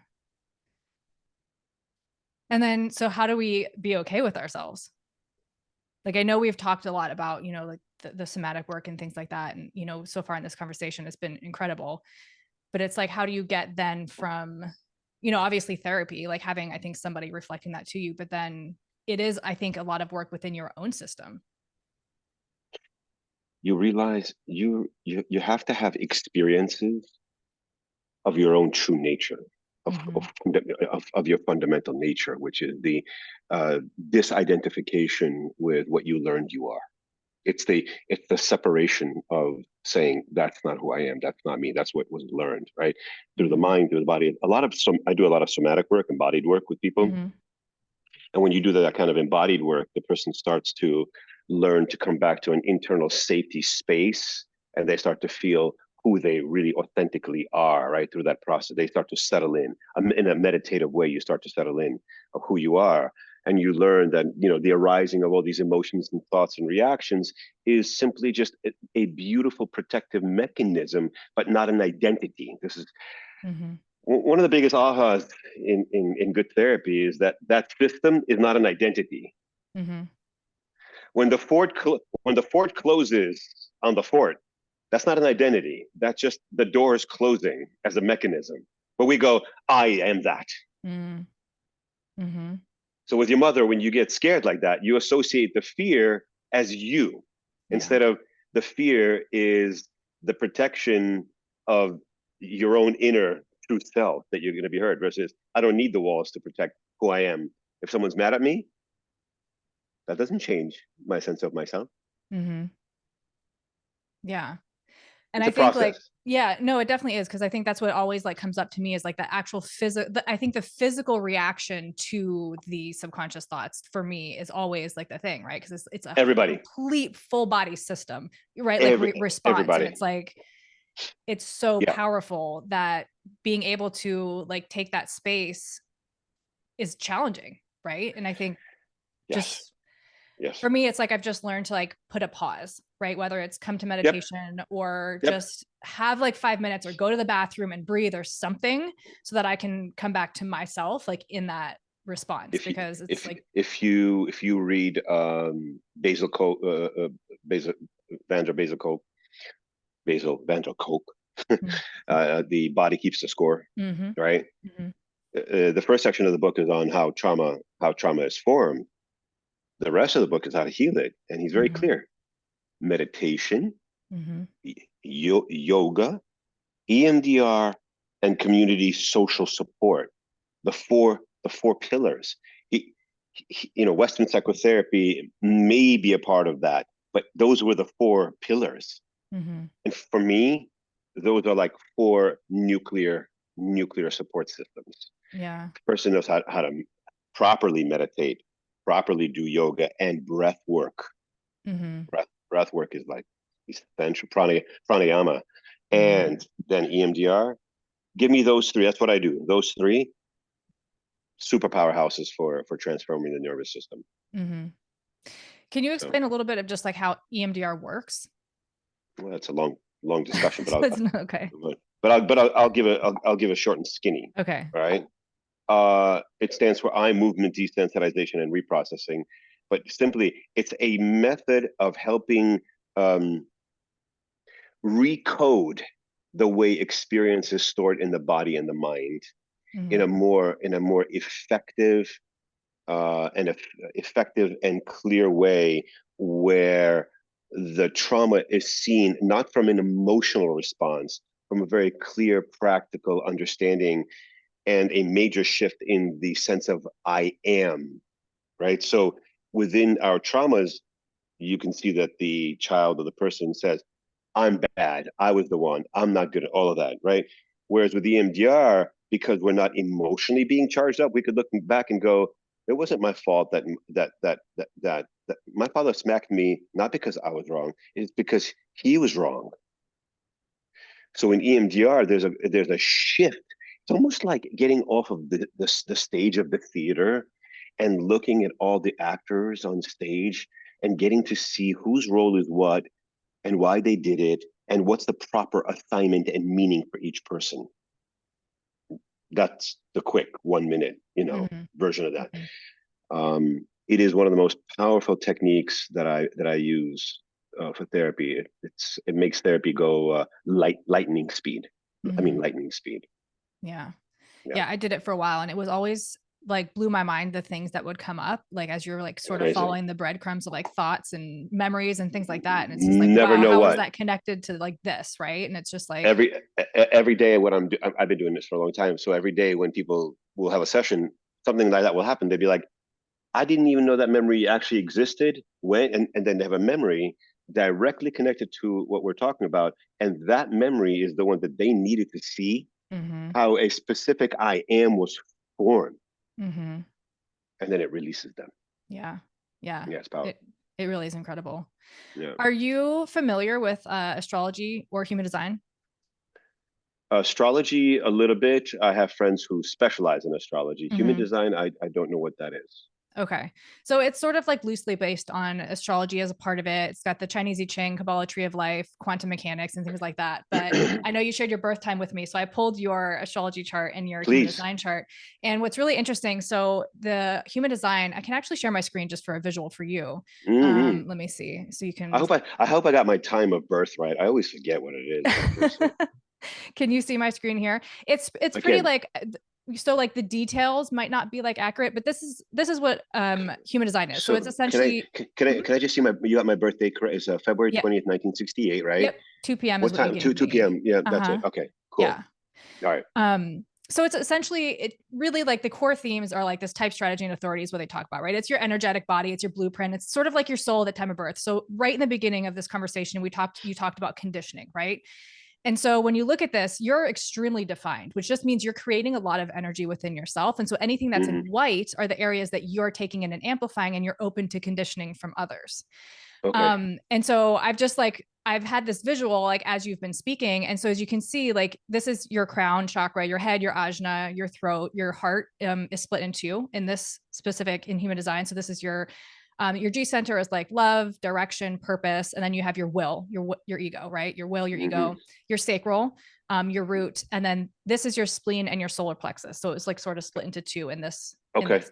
And then, so how do we be okay with ourselves? Like, I know we've talked a lot about, like the somatic work and things like that. And, so far in this conversation, it's been incredible. But it's like, how do you get then from, obviously therapy, like having, I think, somebody reflecting that to you, but then it is, I think, a lot of work within your own system. You realize you have to have experiences of your own true nature, of Mm-hmm. of, of your fundamental nature, which is the disidentification with what you learned you are. It's the separation of saying that's not who I am, that's not me, that's what was learned, right? Through the Mm-hmm. mind, through the body. I do a lot of somatic work, embodied work with people. Mm-hmm. And when you do that kind of embodied work, the person starts to learn to come back to an internal safety space, and they start to feel who they really authentically are, right? Through that process, they start to settle in a meditative way. You start to settle in of who you are. And you learn that, the arising of all these emotions and thoughts and reactions is simply just a beautiful protective mechanism, but not an identity. This is Mm-hmm. One of the biggest ahas in good therapy is that that system is not an identity. Mm-hmm. When the fort closes on the fort, that's not an identity. That's just the doors closing as a mechanism. But we go, I am that. Mm-hmm. So with your mother, when you get scared like that, you associate the fear as you, Yeah. instead of the fear is the protection of your own inner true self that you're going to be heard, versus I don't need the walls to protect who I am. If someone's mad at me, that doesn't change my sense of myself. Mm-hmm. Yeah. And It's I a think like, process. yeah, no, it definitely is. Cause I think that's what always like comes up to me is like the actual physical, I think the physical reaction to the subconscious thoughts for me is always like the thing, right? Cause it's a Everybody, complete full body system, right? Like response. And everybody. it's like, it's so Yeah. powerful that being able to like take that space is challenging. Right. And I think Yes. just Yes. for me, it's like I've just learned to like put a pause, right? Whether it's come to Yep. meditation or Yep. just have like 5 minutes or go to the bathroom and breathe or something so that I can come back to myself like in that response If you because it's like, if you read Basil Coke, Basil Basil Coke, Basil Vander Coke, the body keeps the score, mm-hmm, right? mm-hmm, The first section of the book is on how trauma is formed. The rest of the book is how to heal it, and he's very mm-hmm, clear: meditation, mm-hmm, yoga, EMDR, and community social support. The four pillars. Western psychotherapy may be a part of that, but those were the four pillars. mm-hmm. And for me, those are like four nuclear support systems. Yeah. The person knows how to properly meditate, properly do yoga and breath work. Mm-hmm, Breath work is like essential pranayama, mm-hmm, and then EMDR. Give me those three. That's what I do. Those three super powerhouses for transforming the nervous system. mm-hmm. Can you So, explain a little bit of just like how EMDR works? well, that's a long discussion, but So it's not okay. I'll give a short and skinny. Okay. All right. It stands for eye movement desensitization and reprocessing, but simply, it's a method of helping um, recode the way experience is stored in the body and the mind Mm-hmm, in a more effective effective and clear way, where the trauma is seen not from an emotional response, from a very clear, practical understanding and a major shift in the sense of I am, right? So within our traumas, you can see that the child or the person says, I'm bad. I was the one. I'm not good at all of that, right? Whereas with EMDR, because we're not emotionally being charged up, we could look back and go, it wasn't my fault that my father smacked me, not because I was wrong, it's because he was wrong. So in EMDR, there's a shift. It's almost like getting off of the stage of the theater and looking at all the actors on stage and getting to see whose role is what and why they did it and what's the proper assignment and meaning for each person. That's the quick 1 minute, mm-hmm, version of that. mm-hmm. It is one of the most powerful techniques that I use for therapy. It makes therapy go lightning speed. I Mm-hmm. mean lightning speed. Yeah. Yeah, Yeah, I did it for a while and it was always like blew my mind the things that would come up like as you're like sort of crazy. following the breadcrumbs of like thoughts and memories and things like that and it's just like Never wow, know how is what. that connected to like this, right? And it's just like Every day what I've been doing this for a long time. So every day when people will have a session, something like that will happen. They'd be like, I didn't even know that memory actually existed. And then they have a memory directly connected to what we're talking about. And that memory is the one that they needed to see mm-hmm, how a specific I am was formed. mm-hmm. And then it releases them. Yeah. Yeah. Yeah, it's powerful. It really is incredible. Yeah. Are you familiar with astrology or human design? Astrology, a little bit. I have friends who specialize in astrology. Human Mm-hmm. design, I don't know what that is. Okay. So it's sort of like loosely based on astrology as a part of it. It's got the Chinese I Ching, Kabbalah tree of life, quantum mechanics, and things like that. But I know you shared your birth time with me. So I pulled your astrology chart and your human Please. design chart. And what's really interesting, so the human design, I can actually share my screen just for a visual for you. Hmm. Let me see. So you I can hope I got my time of birth right. I always forget what it is when I first say. Can you see my screen here? It's I pretty can. like so like the details might not be like accurate, but this is what human design is. So it's So can I essentially can I just see my you got my birthday correct? It's February yeah, 20th, 1968, right? yep, 2 p.m. is What what you time? 2 gave 2 me. p.m. Yeah, that's it. Uh-huh. Okay, cool. Yeah. All right. So it's essentially it really like the core themes are like this type, strategy, and authority is what they talk about, right? It's your energetic body, it's your blueprint, it's sort of like your soul at the time of birth. So right in the beginning of this conversation, you talked about conditioning, right? And so when you look at this, you're extremely defined, which just means you're creating a lot of energy within yourself. And so anything that's in Hmm. white are the areas that you're taking in and amplifying, and you're open to conditioning from others. Okay. And so I've had this visual like as you've been speaking. And so as you can see, like this is your crown chakra, your head, your ajna, your throat, your heart is split in two in this specific in human design. So this is your G center is like love, direction, purpose, and then you have your will, your ego, right? Your will, your Hmm. ego, your sacral, your root, and then this is your spleen and your solar plexus. So it's like sort of split into two in this in Okay. this.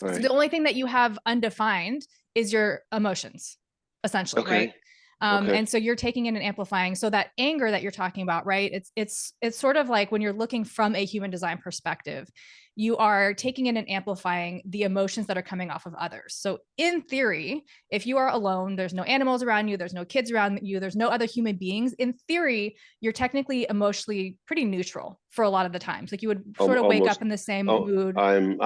All So right. the only thing that you have undefined is your emotions, essentially, right? Okay. Okay. And so you're taking in and amplifying. So that anger that you're talking about, right? It's sort of like when you're looking from a human design perspective, you are taking in and amplifying the emotions that are coming off of others. So in theory, if you are alone, there's no animals around you, there's no kids around you, there's no other human beings. In theory, you're technically emotionally pretty neutral for a lot of the times. Like you would sort of wake Almost. up in the same Oh, mood. I'm.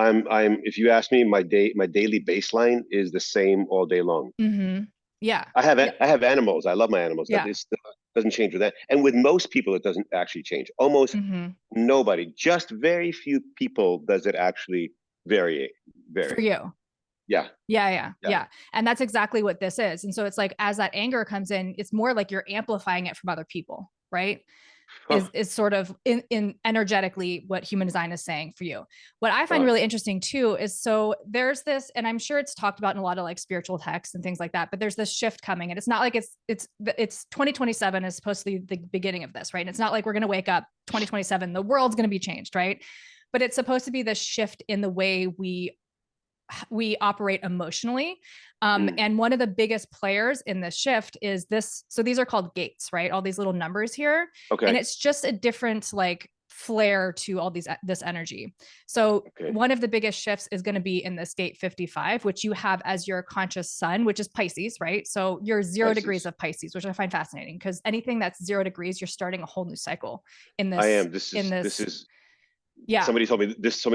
If you ask me, my daily baseline is the same all day long. Mm-hmm. Yeah. Yeah. I have animals. I love my animals. That Yeah. is doesn't change with that. And with most people, it doesn't actually change. Almost Mm-hmm. nobody. Just very few people does it actually vary. For Vary. you. Yeah. Yeah, yeah, Yeah. yeah. And that's exactly what this is. And so it's like as that anger comes in, it's more like you're amplifying it from other people, right? Huh. Is sort of in energetically what human design is saying for you. What I find Huh. really interesting too is so there's this, and I'm sure it's talked about in a lot of like spiritual texts and things like that, but there's this shift coming, and it's not like it's 2027 is supposed to be the beginning of this, right? And it's not like we're going to wake up 2027, the world's going to be changed, right? But it's supposed to be this shift in the way we operate emotionally. Mm. And one of the biggest players in this shift is this. So these are called gates, right? All these little numbers here. And Okay. it's just a different like flair to all this energy. So Okay. one of the biggest shifts is going to be in this gate 55, which you have as your conscious sun, which is Pisces, right? So you're 0 degrees Pisces. of Pisces, which I find fascinating because anything that's 0 degrees, you're starting a whole new cycle in I this, am. in This this. is Yeah. somebody told me this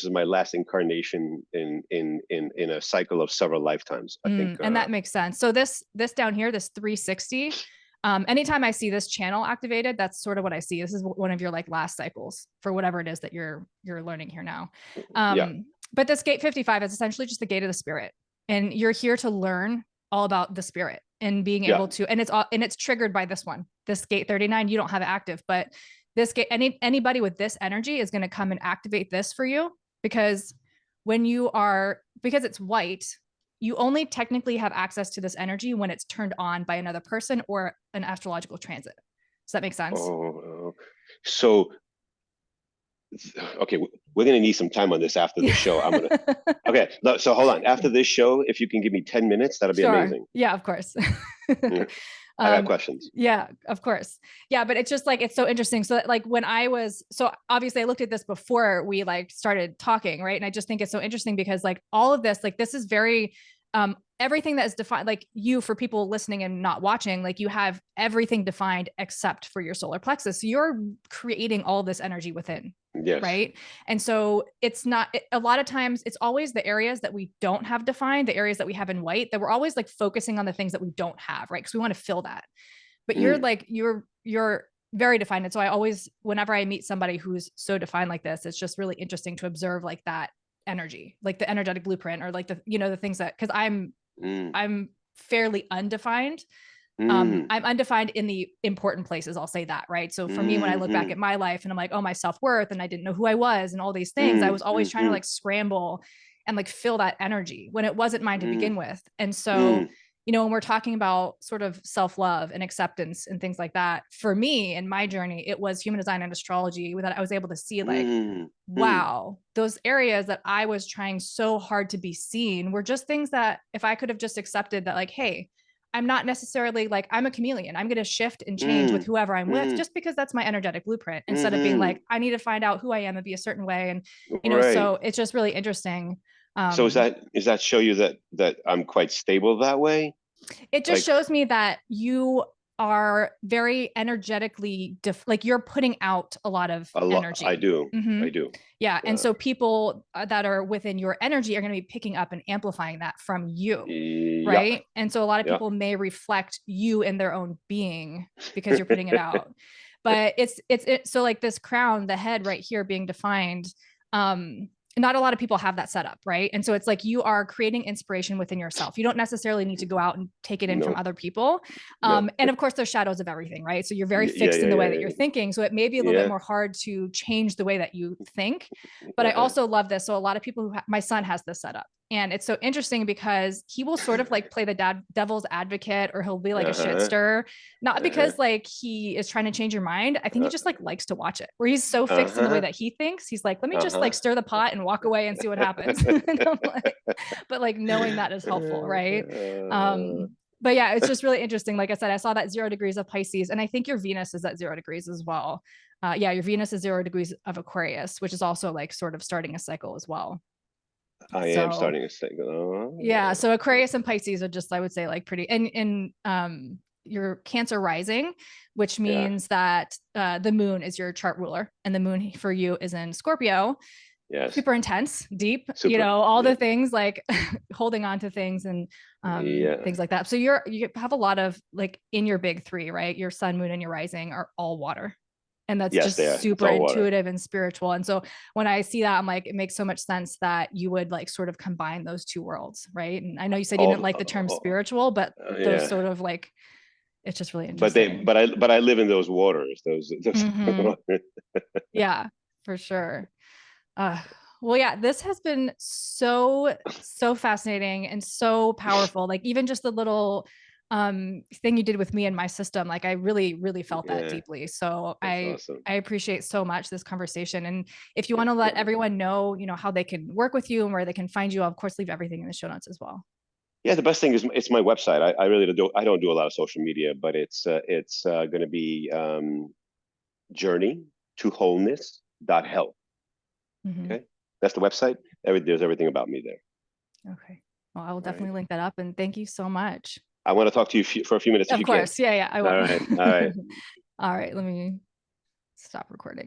is my last incarnation in a cycle of several lifetimes. I think And that makes sense. So this down here, this 360, anytime I see this channel activated, that's sort of what I see. This is one of your like last cycles for whatever it is that you're learning here now. yeah. But this gate 55 is essentially just the gate of the spirit, and you're here to learn all about the spirit and being Yeah. able to. And it's triggered by this one, this gate 39. You don't have it active, but this gate, anybody with this energy is going to come and activate this for you because because it's white, you only technically have access to this energy when it's turned on by another person or an astrological transit. Does that make sense? Oh, so okay, we're gonna need some time on this after the show. I'm gonna okay. No, so hold on. After this show, if you can give me 10 minutes, that'll be Sure. amazing. Yeah, of course. Yeah, I got questions. Yeah, of course. Yeah, but it's just like it's so interesting. So like when I was so obviously I looked at this before we like started talking, right? And I just think it's so interesting because like all of this, like this is very everything that is defined, like you for people listening and not watching, like you have everything defined except for your solar plexus. So you're creating all this energy within, Yes. right? And so it's not a lot of times it's always the areas that we don't have defined, the areas that we have in white, that we're always like focusing on the things that we don't have, right? Because we want to fill that. But you're Mm, like you're very defined. And so I always, whenever I meet somebody who's so defined like this, it's just really interesting to observe like that energy, like the energetic blueprint, or like the things that, because mm, I'm fairly undefined. mm, I'm undefined in the important places, I'll say that, right? So for me, when I look back mm, at my life and I'm like, oh, my self-worth, and I didn't know who I was and all these things, I mm, was always mm, trying to mm. like scramble and like feel that energy when it wasn't mine to begin with. And so, mm, you know, when we're talking about sort of self-love and acceptance and things like that, for me in my journey, it was human design and astrology that I was able to see like, mm, mm, wow, those areas that I was trying so hard to be seen were just things that if I could have just accepted that, like, hey, I'm not necessarily like, I'm a chameleon. I'm going to shift and change with mm, whoever I'm with mm, just because that's my energetic blueprint instead of being mm-hmm. like, I need to find out who I am and be a certain way. And, you know, Right. so it's just really interesting. So Um, is that show you that I'm quite stable that way? it just Like shows me that you are very energetically like you're putting out a lot of a lot. I energy. do. Mm-hmm. I do. Yeah. And Yeah. so people that are within your energy are going to be picking up and amplifying that from you. Yep. Right. And so a lot of Yep. people may reflect you in their own being because you're putting it out. But so like this crown, the head right here being defined, not a lot of people have that set up, right? And so it's like you are creating inspiration within yourself. You don't necessarily need to go out and take it in from No. other people. No. And of course, there's shadows of everything, right? So you're very Yeah. fixed Yeah. in the way Yeah. that Yeah. you're thinking. So it may be a little bit Yeah. more hard to change the way that you think. But I Uh-huh. also love this. So a lot of people my son has this set up. And it's so interesting because he will sort of like play the devil's advocate or he'll be like a shit Uh-huh. stir, not Uh-huh. because like he is trying to change your mind. I think he Uh, just like likes to watch it where he's so fixed in the way uh-huh. that he thinks. He's like, let me just like Uh-huh. stir the pot and walk away and see what happens. And I'm like, but like knowing that is helpful, right? But yeah, it's just really interesting. Like I said, I saw that 0 degrees of Pisces, and I think your Venus is at 0 degrees as well. Yeah, your Venus is 0 degrees of Aquarius, which is also like sort of starting a cycle as well. I am So starting to think. yeah, Oh. so Aquarius and Pisces are just, I would say, like pretty, and your Cancer rising, which Yeah. means that the moon is your chart ruler, and the moon for you is in Scorpio. Yes. Super intense, deep, you Super. know, all Yeah. the things like holding on to things and Yeah. things like that. So you have a lot of like in your big three, right? Your sun, moon, and your rising are all water. And that's Yes, they just are. It's super all water. intuitive and spiritual. And so when I see that, I'm like, it makes so much sense that you would like sort of combine those two worlds, right? And I know you said you didn't All. like the term spiritual, but those Yeah. sort of like, it's just really But they. interesting. But I live in those waters. Those Mm-hmm. Yeah, for sure. Uh, well, yeah, this has been so fascinating and so powerful. Like even just the little thing you did with me and my system, like I really felt that Yeah. deeply. So That's awesome. I appreciate so much this conversation. And if you Yeah. want to let everyone know, you know, how they can work with you and where they can find you, I'll of course leave everything in the show notes as well. Yeah, the best thing is it's my website. I really don't. I don't do a lot of social media, but it's going to be journey to wholeness.health. Mm-hmm. Okay, that's the website. There's everything about me there. Okay. Well, I will All right. definitely link that up and thank you so much. I want to talk to you for a few minutes if Of you can. course. Yeah, I All will. right. All right. All right, let me stop recording.